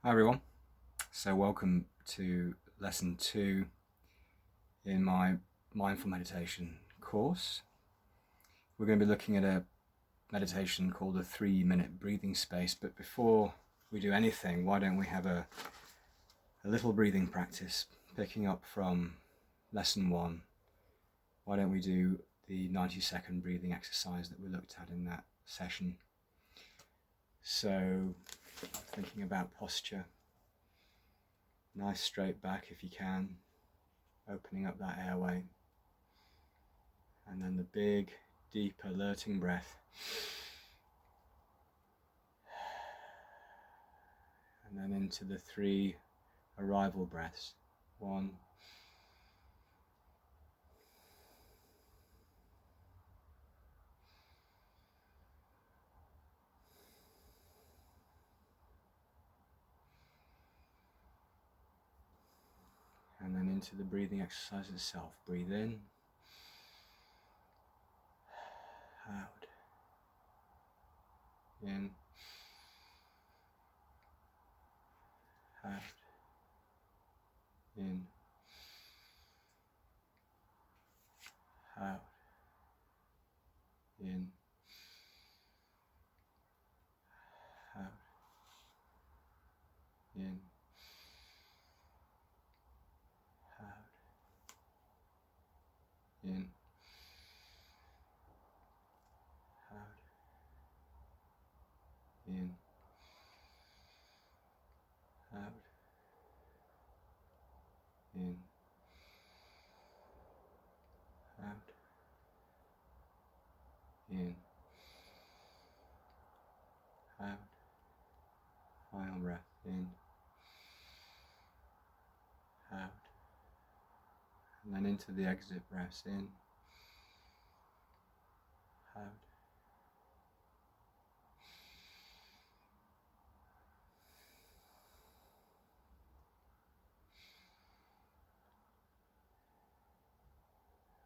Hi everyone, so welcome to lesson 2 in my mindful meditation course. We're going to be looking at a meditation called the 3-minute breathing space, but before we do anything, why don't we have a little breathing practice picking up from lesson 1. Why don't we do the 90-second breathing exercise that we looked at in that session. So thinking about posture. Nice straight back if you can, opening up that airway. And then the big, deep, alerting breath. And then into the 3 arrival breaths. 1, 2, and then into the breathing exercise itself. Breathe in, out, in, out, in, out, in, out, in, out, in, out, in, out, in, out, in, out. Final breath in, out, and then into the exit breaths in, out.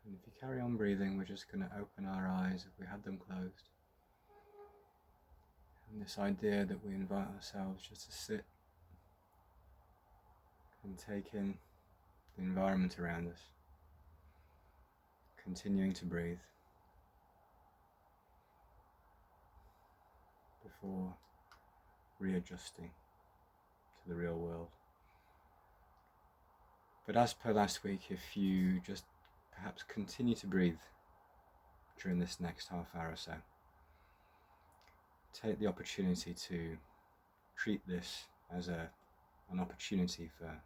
And if you carry on breathing, we're just going to open our eyes if we had them closed. And this idea that we invite ourselves just to sit and take in the environment around us, continuing to breathe before readjusting to the real world. But as per last week, if you just perhaps continue to breathe during this next half hour or so, take the opportunity to treat this as an opportunity for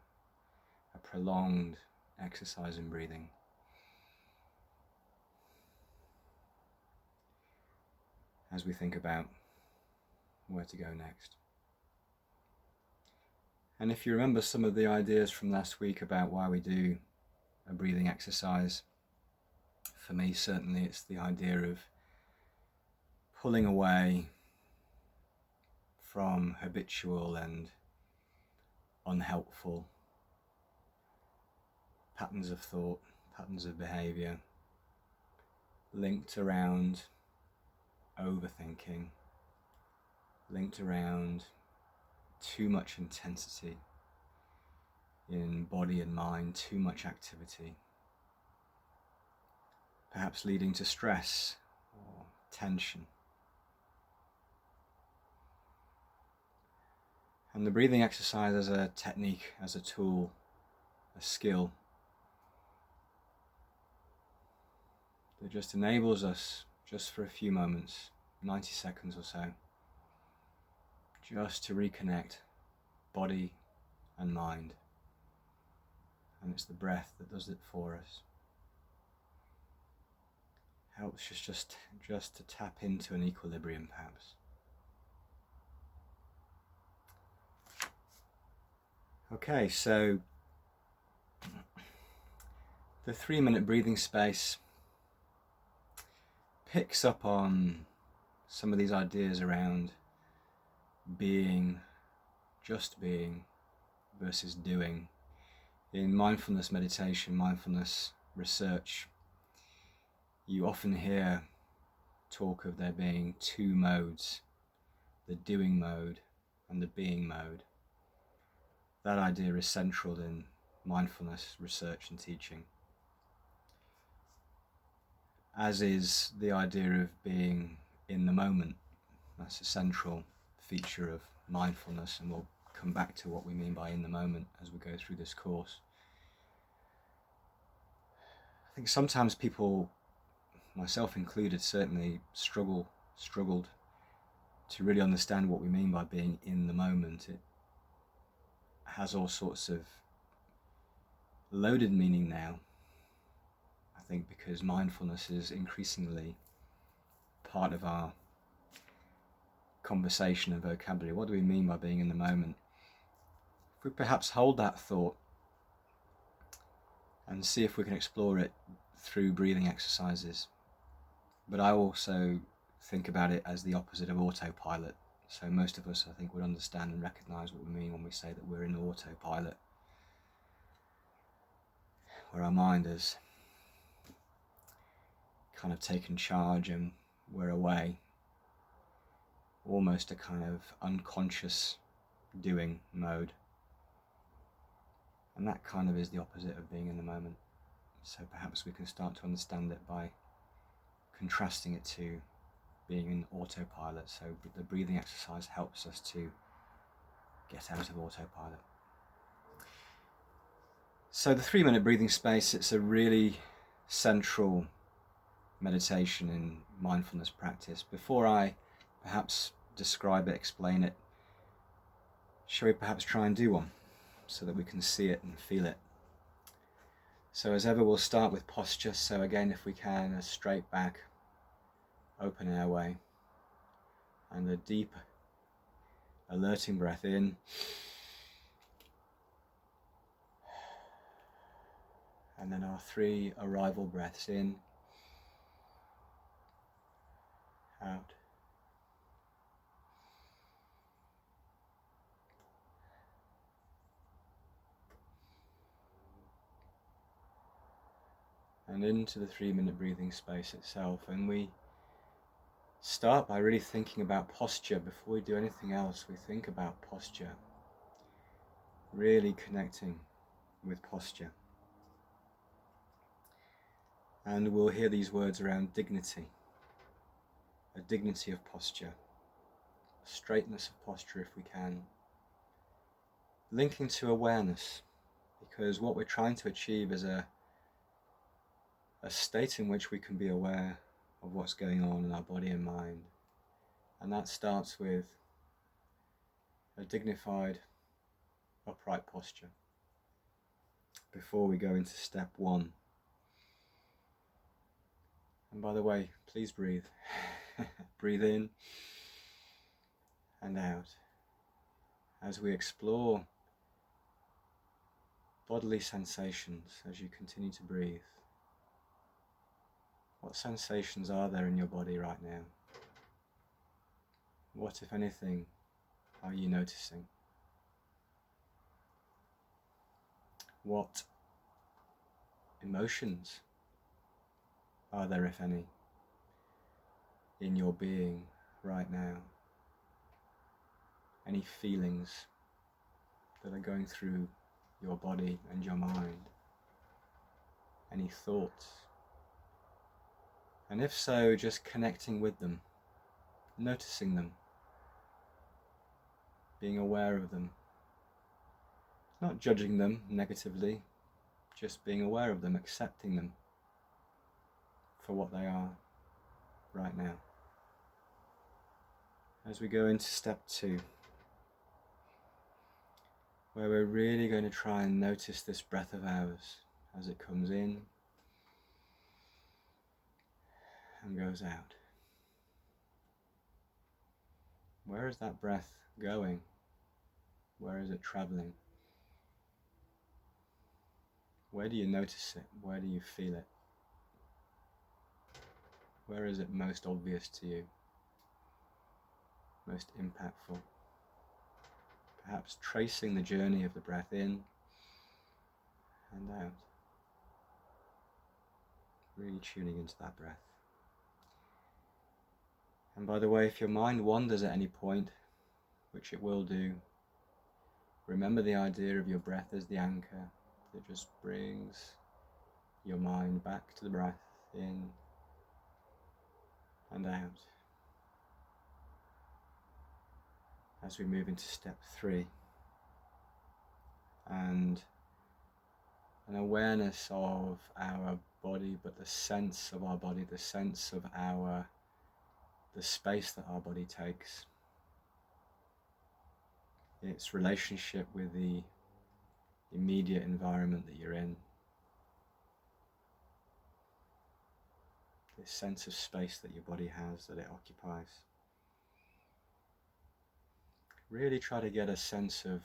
a prolonged exercise in breathing. As we think about where to go next. And if you remember some of the ideas from last week about why we do a breathing exercise, for me certainly it's the idea of pulling away from habitual and unhelpful patterns of thought, patterns of behavior, linked around overthinking, linked around too much intensity in body and mind, too much activity, perhaps leading to stress or tension. And the breathing exercise as a technique, as a tool, a skill, that just enables us, just for a few moments, 90 seconds or so, just to reconnect body and mind. And it's the breath that does it for us. Helps us just to tap into an equilibrium, perhaps. Okay, so the 3-minute breathing space picks up on some of these ideas around being, just being, versus doing. In mindfulness meditation, mindfulness research, you often hear talk of there being 2 modes, the doing mode and the being mode. that idea is central in mindfulness research and teaching, as is the idea of being in the moment. That's a central feature of mindfulness, and we'll come back to what we mean by in the moment as we go through this course. I think sometimes people, myself included, certainly struggled to really understand what we mean by being in the moment. It has all sorts of loaded meaning now, I think, because mindfulness is increasingly part of our conversation and vocabulary. What do we mean by being in the moment? If we perhaps hold that thought and see if we can explore it through breathing exercises. But I also think about it as the opposite of autopilot. So most of us, I think, would understand and recognize what we mean when we say that we're in autopilot, where our mind has kind of taken charge and we're away, almost a kind of unconscious doing mode. And that kind of is the opposite of being in the moment. So perhaps we can start to understand it by contrasting it to being in autopilot. So the breathing exercise helps us to get out of autopilot. So the 3-minute breathing space, it's a really central meditation in mindfulness practice. Before I perhaps describe it, explain it, shall we perhaps try and do one so that we can see it and feel it? So as ever, we'll start with posture. So again, if we can, a straight back, open airway, and a deep, alerting breath in, and then our 3 arrival breaths in, out, and into the 3-minute breathing space itself. And we start by really thinking about posture. Before we do anything else, we think about posture, really connecting with posture. And we'll hear these words around dignity, a dignity of posture, a straightness of posture if we can, linking to awareness, because what we're trying to achieve is a state in which we can be aware of what's going on in our body and mind. And that starts with a dignified, upright posture before we go into step 1. And by the way, please breathe. Breathe in and out as we explore bodily sensations as you continue to breathe. What sensations are there in your body right now? What, if anything, are you noticing? What emotions are there, if any, in your being right now? Any feelings that are going through your body and your mind? Any thoughts? And if so, just connecting with them, noticing them, being aware of them, not judging them negatively, just being aware of them, accepting them for what they are right now. As we go into step 2, where we're really going to try and notice this breath of ours as it comes in and goes out. Where is that breath going? Where is it traveling? Where do you notice it? Where do you feel it? Where is it most obvious to you? Most impactful? Perhaps tracing the journey of the breath in and out. Really tuning into that breath. And by the way, if your mind wanders at any point, which it will do, remember the idea of your breath as the anchor that just brings your mind back to the breath, in and out. As we move into step 3, and an awareness of our body, but the sense of our body, the sense of the space that our body takes, its relationship with the immediate environment that you're in, this sense of space that your body has, that it occupies. Really try to get a sense of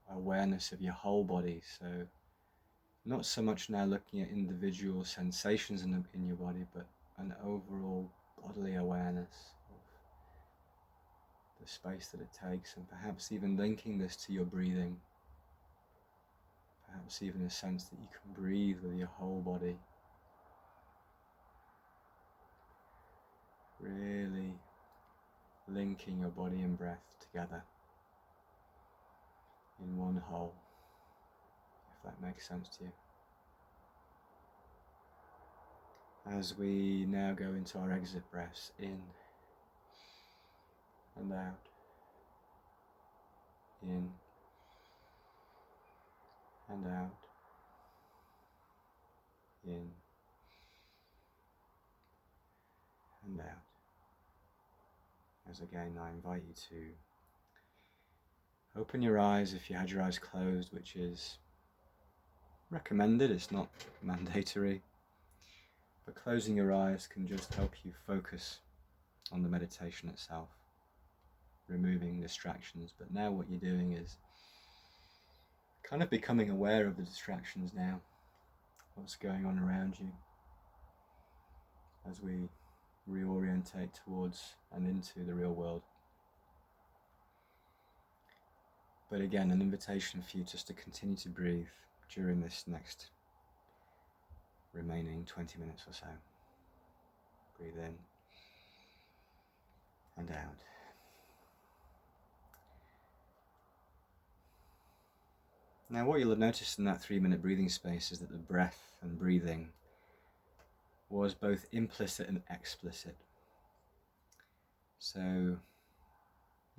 awareness of your whole body, so not so much now looking at individual sensations in your body, but an overall bodily awareness of the space that it takes, and perhaps even linking this to your breathing, perhaps even a sense that you can breathe with your whole body. Really linking your body and breath together in one whole, if that makes sense to you. As we now go into our exit breaths, in and out, in and out, in and out. As again, I invite you to open your eyes if you had your eyes closed, which is recommended, it's not mandatory. But closing your eyes can just help you focus on the meditation itself, removing distractions. But now what you're doing is kind of becoming aware of the distractions now, what's going on around you, as we reorientate towards and into the real world. But again, an invitation for you just to continue to breathe during this next remaining 20 minutes or so. Breathe in and out. Now what you'll have noticed in that 3-minute breathing space is that the breath and breathing was both implicit and explicit. So,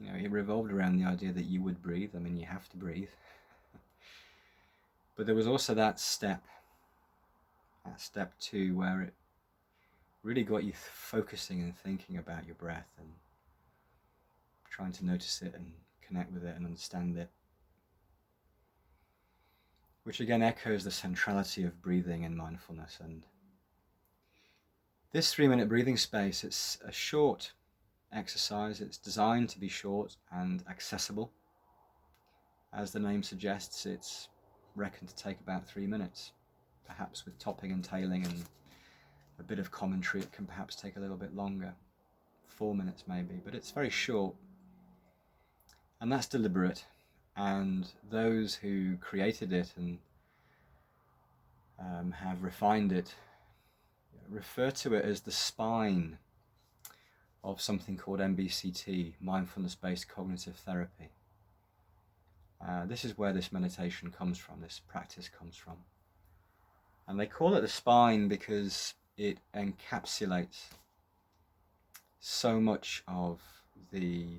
it revolved around the idea that you would breathe. I mean, you have to breathe. But there was also that step 2, where it really got you focusing and thinking about your breath and trying to notice it and connect with it and understand it. Which again echoes the centrality of breathing and mindfulness. And this 3-minute breathing space, it's a short exercise. It's designed to be short and accessible. As the name suggests, it's reckoned to take about 3 minutes. Perhaps with topping and tailing and a bit of commentary, it can perhaps take a little bit longer, 4 minutes maybe, but it's very short. And that's deliberate. And those who created it and have refined it refer to it as the spine of something called MBCT, mindfulness-based cognitive therapy. This is where this meditation comes from, this practice comes from. And they call it the spine because it encapsulates so much of the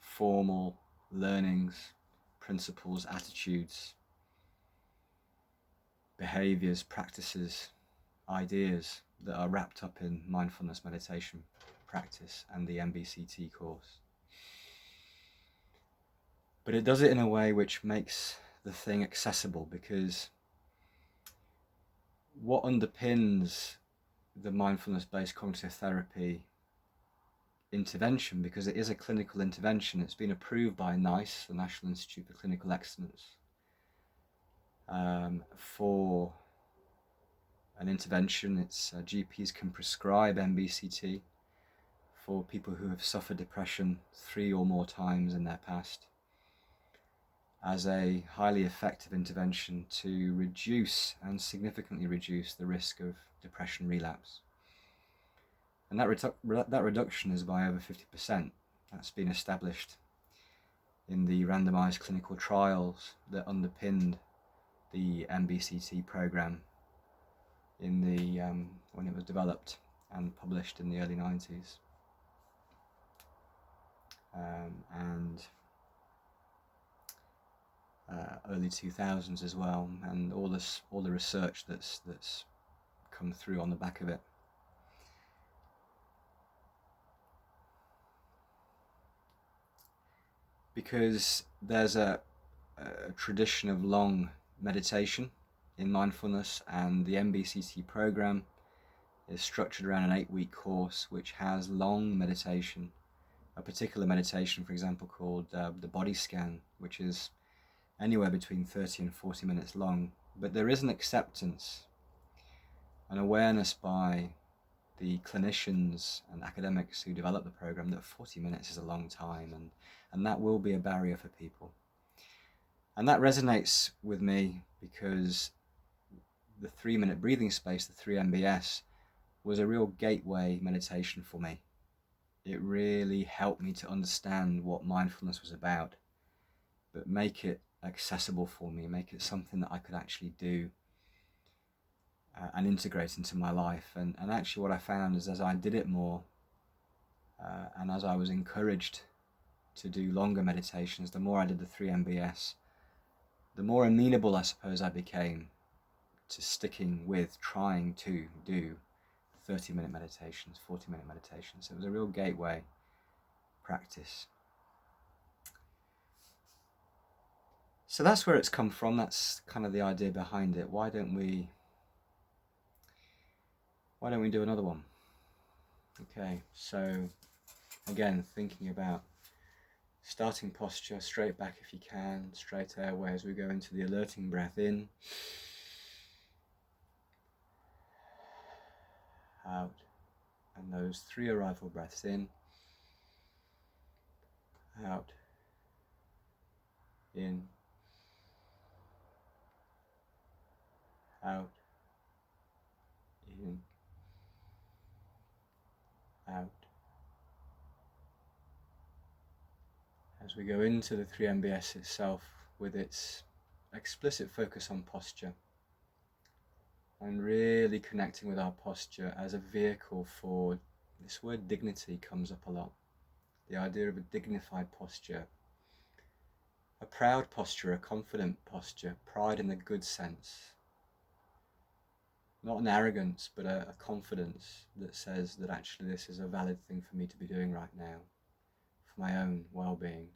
formal learnings, principles, attitudes, behaviors, practices, ideas that are wrapped up in mindfulness meditation practice and the MBCT course. But it does it in a way which makes the thing accessible, because what underpins the mindfulness-based cognitive therapy intervention, because it is a clinical intervention, it's been approved by NICE, the National Institute for Clinical Excellence, for an intervention. It's GPs can prescribe MBCT for people who have suffered depression 3 or more times in their past, as a highly effective intervention to reduce and significantly reduce the risk of depression relapse. And that reduction is by over 50%. That's been established in the randomized clinical trials that underpinned the MBCT program in the when it was developed and published in the early 90s and early 2000s as well, and all the research that's come through on the back of it. Because there's a tradition of long meditation in mindfulness, and the MBCT program is structured around an 8-week course which has long meditation, a particular meditation, for example, called the body scan, which is anywhere between 30 and 40 minutes long. But there is an acceptance, an awareness by the clinicians and academics who develop the program that 40 minutes is a long time, and that will be a barrier for people. And that resonates with me because the 3-minute breathing space, the 3MBS, was a real gateway meditation for me. It really helped me to understand what mindfulness was about, but make it accessible for me, make it something that I could actually do and integrate into my life. And actually what I found is, as I did it more and as I was encouraged to do longer meditations, the more I did the 3MBS, the more amenable, I suppose, I became to sticking with trying to do 30-minute meditations, 40-minute meditations. It was a real gateway practice. So that's where it's come from. That's kind of the idea behind it. Why don't we do another one? Okay, so again, thinking about starting posture, straight back if you can, straight airway as we go into the alerting breath in, out, and those 3 arrival breaths in, out, in, out, in, out. As we go into the 3MBS itself with its explicit focus on posture, and really connecting with our posture as a vehicle for, this word dignity comes up a lot, the idea of a dignified posture, a proud posture, a confident posture, pride in the good sense, not an arrogance but a confidence that says that actually this is a valid thing for me to be doing right now for my own well-being,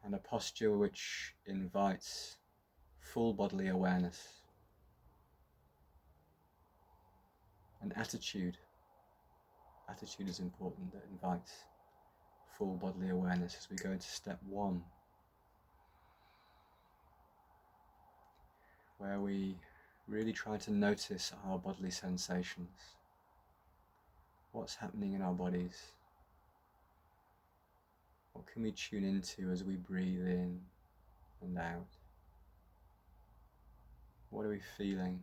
and a posture which invites full bodily awareness, an attitude is important, that invites full bodily awareness as we go into step 1, where we really try to notice our bodily sensations, what's happening in our bodies, what can we tune into as we breathe in and out, what are we feeling,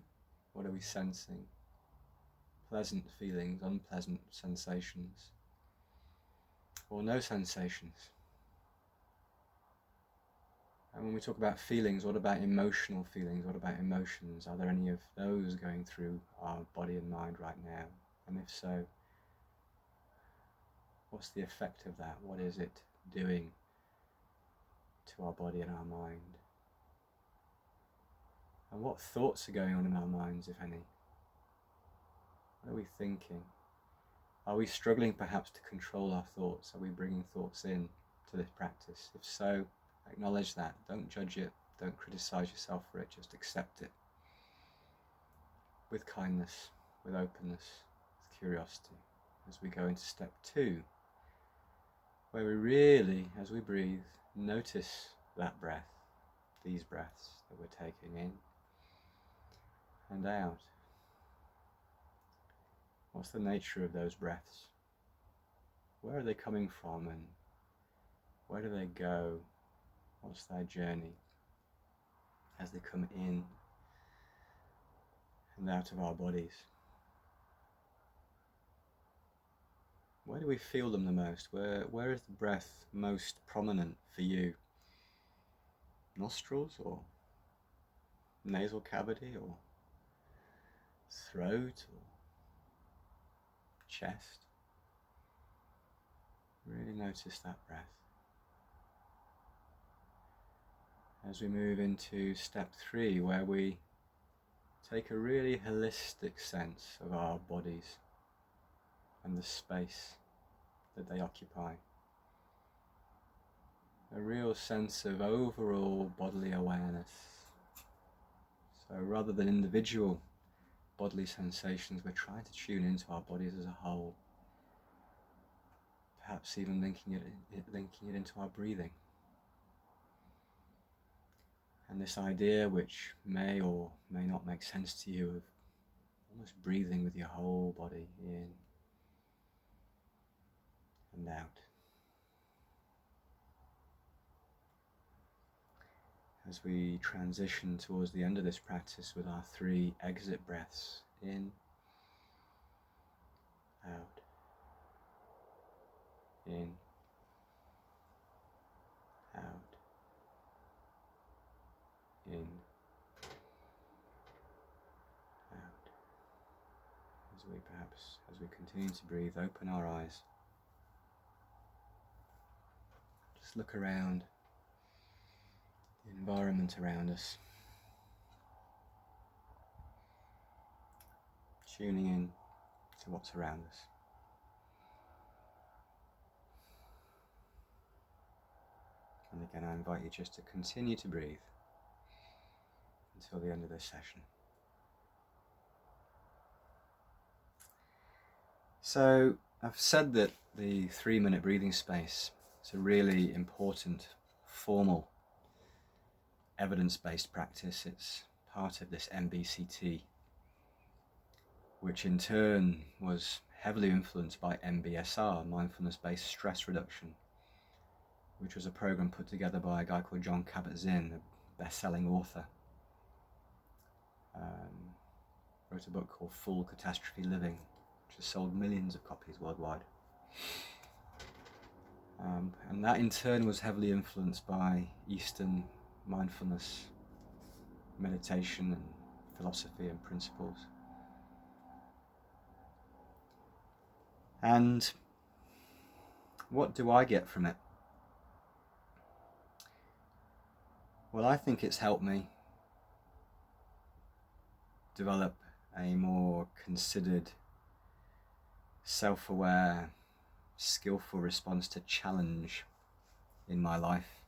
what are we sensing, pleasant feelings, unpleasant sensations, or no sensations. And when we talk about feelings, what about emotional feelings? What about emotions? Are there any of those going through our body and mind right now? And if so, what's the effect of that? What is it doing to our body and our mind? And what thoughts are going on in our minds, if any? What are we thinking? Are we struggling perhaps to control our thoughts? Are we bringing thoughts in to this practice? If so, acknowledge that. Don't judge it. Don't criticize yourself for it. Just accept it with kindness, with openness, with curiosity, as we go into step 2, where we really, as we breathe, notice that breath, these breaths that we're taking in and out. What's the nature of those breaths? Where are they coming from, and where do they go? What's their journey as they come in and out of our bodies? Where do we feel them the most? Where is the breath most prominent for you? Nostrils or nasal cavity or throat or chest? Really notice that breath. As we move into step 3, where we take a really holistic sense of our bodies and the space that they occupy. A real sense of overall bodily awareness. So rather than individual bodily sensations, we're trying to tune into our bodies as a whole. Perhaps even linking it into our breathing. And this idea, which may or may not make sense to you, of almost breathing with your whole body in and out. As we transition towards the end of this practice with our 3 exit breaths, in, out, in, out, in, out. As we continue to breathe, open our eyes. Just look around the environment around us. Tuning in to what's around us. And again, I invite you just to continue to breathe until the end of this session. So, I've said that the 3-minute breathing space is a really important, formal, evidence-based practice. It's part of this MBCT, which in turn was heavily influenced by MBSR, Mindfulness-Based Stress Reduction, which was a program put together by a guy called Jon Kabat-Zinn, a best-selling author. Wrote a book called Full Catastrophe Living, which has sold millions of copies worldwide. And that in turn was heavily influenced by Eastern mindfulness, meditation and philosophy and principles. And what do I get from it? Well, I think it's helped me develop a more considered, self-aware, skillful response to challenge in my life.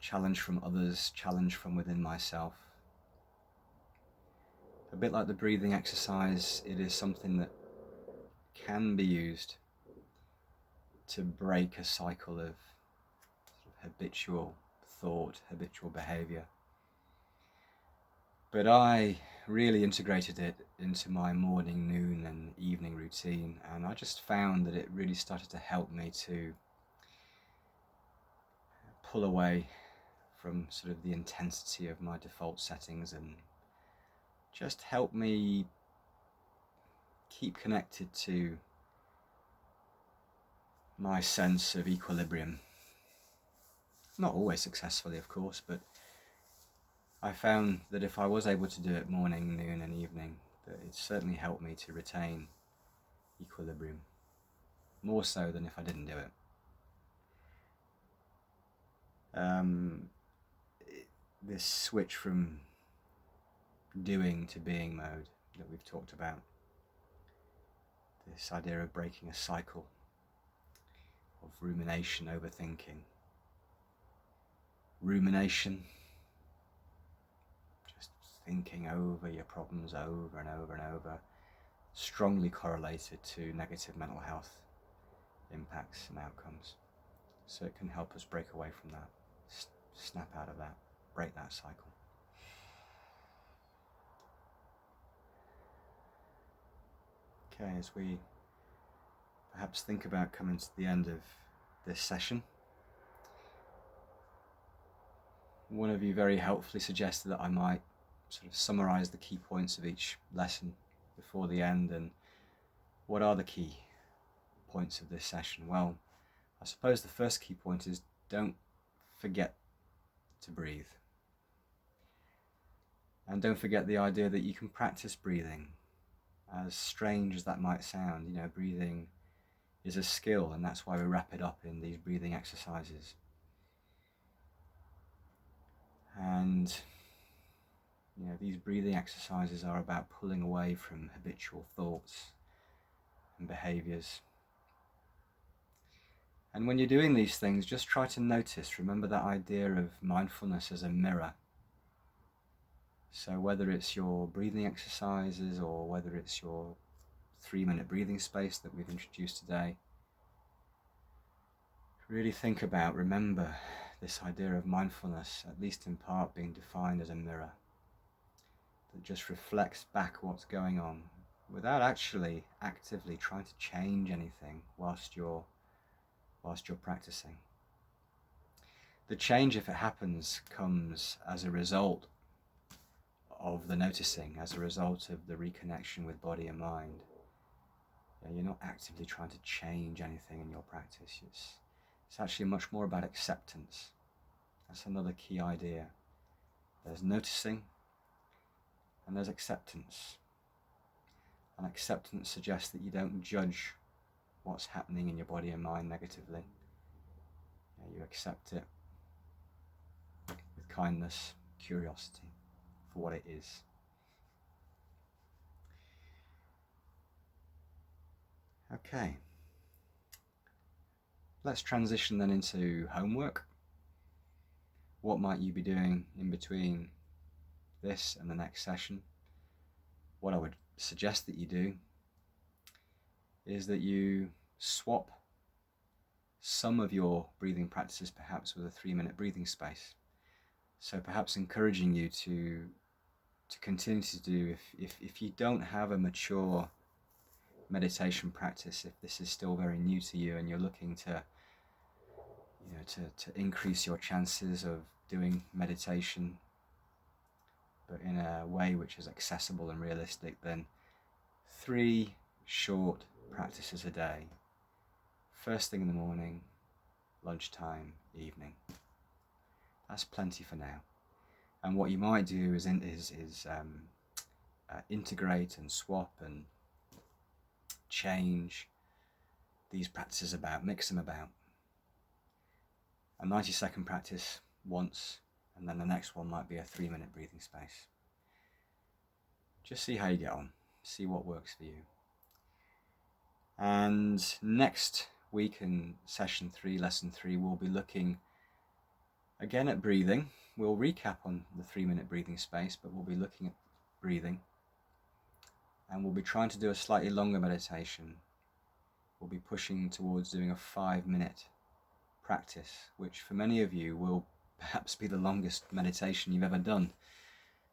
Challenge from others, challenge from within myself. A bit like the breathing exercise, it is something that can be used to break a cycle of habitual thought, habitual behavior. But I really integrated it into my morning, noon and evening routine, and I just found that it really started to help me to pull away from sort of the intensity of my default settings and just help me keep connected to my sense of equilibrium. Not always successfully, of course, but I found that if I was able to do it morning, noon and evening, that it certainly helped me to retain equilibrium, more so than if I didn't do it. This switch from doing to being mode that we've talked about, this idea of breaking a cycle of rumination, overthinking. Rumination, just thinking over your problems over and over and over, strongly correlated to negative mental health impacts and outcomes. So it can help us break away from that, snap out of that, break that cycle. Okay, as we perhaps think about coming to the end of this session, one of you very helpfully suggested that I might sort of summarize the key points of each lesson before the end. And what are the key points of this session? Well, I suppose the first key point is don't forget to breathe. And don't forget the idea that you can practice breathing. As strange as that might sound, breathing is a skill, and that's why we wrap it up in these breathing exercises. And these breathing exercises are about pulling away from habitual thoughts and behaviors. And when you're doing these things, just try to notice, remember that idea of mindfulness as a mirror. So whether it's your breathing exercises or whether it's your 3-minute breathing space that we've introduced today, really think about, remember this idea of mindfulness, at least in part, being defined as a mirror that just reflects back what's going on without actually actively trying to change anything whilst you're practicing. The change, if it happens, comes as a result of the noticing, as a result of the reconnection with body and mind. You're not actively trying to change anything in your practice. It's actually much more about acceptance. That's another key idea. There's noticing and there's acceptance. And acceptance suggests that you don't judge what's happening in your body and mind negatively. You accept it with kindness, curiosity for what it is. Okay. Let's transition then into homework. What might you be doing in between this and the next session? What I would suggest that you do is that you swap some of your breathing practices perhaps with a 3-minute breathing space. So perhaps encouraging you to continue to do, if you don't have a mature meditation practice, if this is still very new to you and you're looking to increase your chances of doing meditation, but in a way which is accessible and realistic, then 3 short practices a day. First thing in the morning, lunchtime, evening. That's plenty for now. And what you might do is integrate and swap and change these practices about, mix them about. A 90-second practice once, and then the next one might be a 3-minute breathing space. Just see how you get on, see what works for you. And next week in session 3, lesson 3, we'll be looking again at breathing. We'll recap on the 3-minute breathing space, but we'll be looking at breathing. And we'll be trying to do a slightly longer meditation. We'll be pushing towards doing a 5-minute practice, which for many of you will perhaps be the longest meditation you've ever done.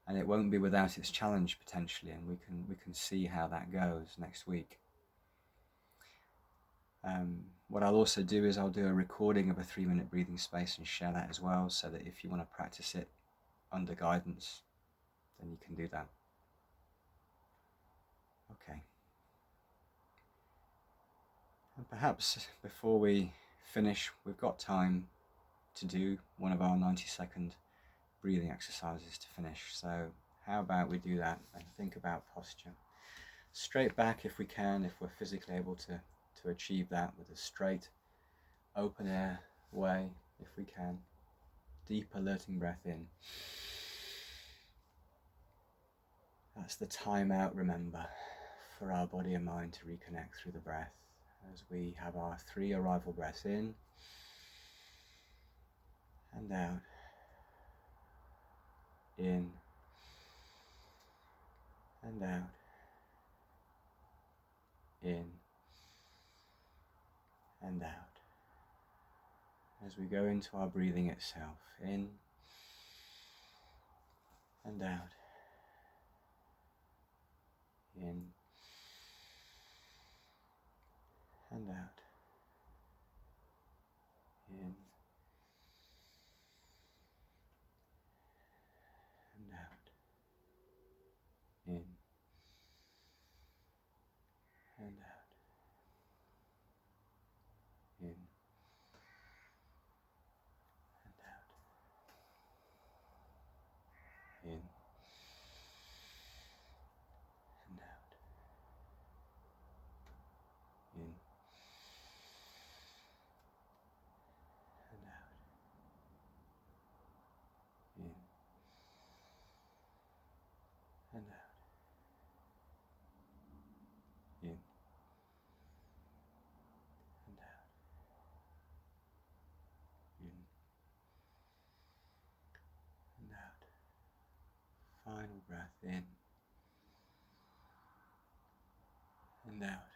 And it won't be without its challenge potentially, and we can see how that goes next week. What I'll also do is I'll do a recording of a 3-minute breathing space and share that as well, so that if you want to practice it under guidance, then you can do that. Okay. And perhaps before we finish, we've got time to do one of our 90-second breathing exercises to finish. So how about we do that and think about posture. Straight back if we can, if we're physically able to achieve that with a straight, open air way, if we can. Deep alerting breath in. That's the time out, remember, for our body and mind to reconnect through the breath as we have our 3 arrival breaths in and out. In and out. In and out. As we go into our breathing itself, in and out. In and out. In and out. In and out. in and out,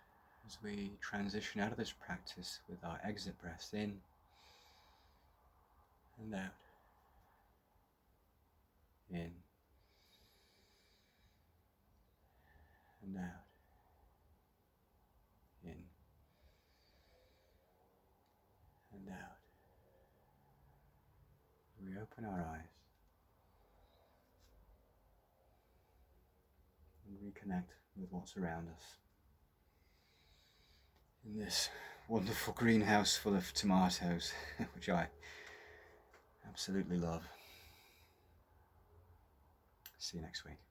as we transition out of this practice with our exit breaths in and out, in and out, in and out. We open our eyes and reconnect with what's around us in this wonderful greenhouse full of tomatoes, which I absolutely love. See you next week.